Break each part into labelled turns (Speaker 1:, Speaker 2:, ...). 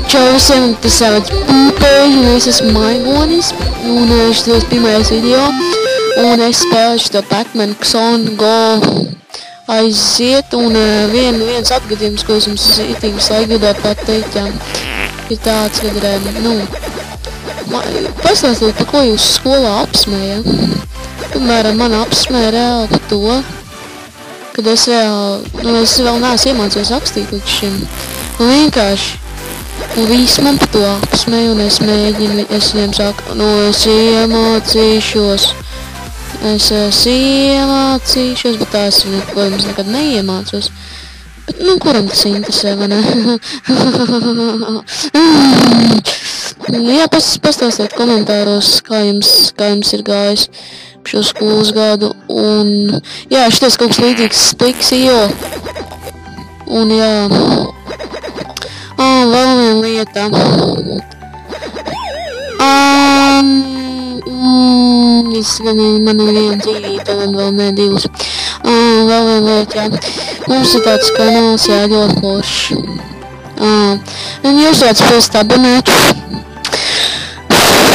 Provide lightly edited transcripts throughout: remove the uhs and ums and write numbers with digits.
Speaker 1: Čau visiem, tas sauc Pūpēži, un es esmu Maigonis, un šitos pirmais video, un es spēlēšu to Pac-Man Xon Go aiziet, un viens atgadījums, ko es jums itīgi laikvidot pateikt, jā, ir tāds, kad, pastāstīt, par ko jūs skolā apsmēja. Piemēram, man apsmēja reāli par to, kad es vēl neesmu iemācījos rakstīt līdz šim. Un vienkārši, un visi man par to apsmēja, un es viņiem saku, es iemācīšos, bet tā es protams nekad neiemācos. Bet, kuram tas interesē, vai ne? Jā, pastāstiet komentāros, kā jums ir gājis šo skolas gadu, un jā, šitais kaut kas līdzīgs Spliksio, un jā, vēl viena lieta, man ir viena dzīvība, vēl ne divas, vēl viena lieta, jā, mums ir tāds kanāls, jā, ļoti forši, un jūs varat spēst abonēt,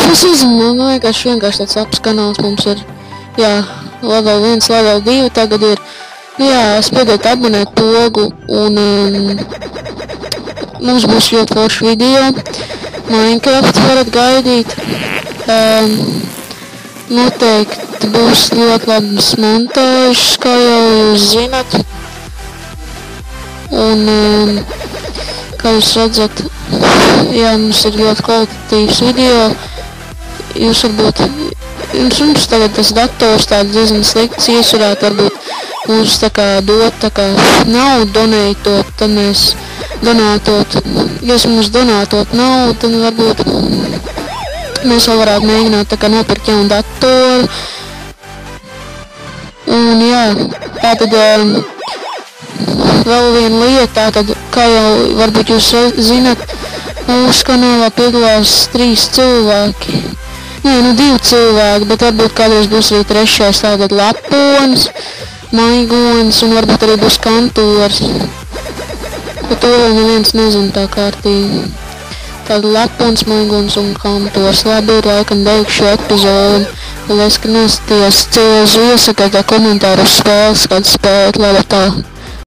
Speaker 1: es nezinu, vienkārši tāds labs kanāls mums ir. Jā, level 1, level 2 tagad ir. Jā, spiediet abonēt pogu, un mums būs ļoti forši video. Minecraft varat gaidīt. Noteikti būs ļoti labas montāžas, kā jau jūs zinat. Un, kā jūs redzat, jā, mums ir ļoti kvalitatīvs video. Jums tagad tas dators tāds diezgan slikts, jūs varētu varbūt mums tā kā dot tā kā naudu donētot, tad mēs donātot, ja jūs mums donātot naudu, tad varbūt mēs vēl varētu mēģināt tā kā nopirkt jaunu datoru. Un jā, tātad vēl viena lieta, tātad, kā jau varbūt jūs zinat, mūsu kanālā piedalās 3 cilvēki. Nē, 2 cilvēki, bet varbūt kādreiz būs arī 3. tātad Laponis, Maigonis un varbūt arī būs Kantors. Par to vēl neviens nezina tā kārtīgi. Tātad Laponis, Maigonis un Kantors. Labi, ir laikam beigšu epizodi. Paldies, ka nosatījās cilvēku iesakāt komentāru uz spēles, kādu spēlēt, labi tā.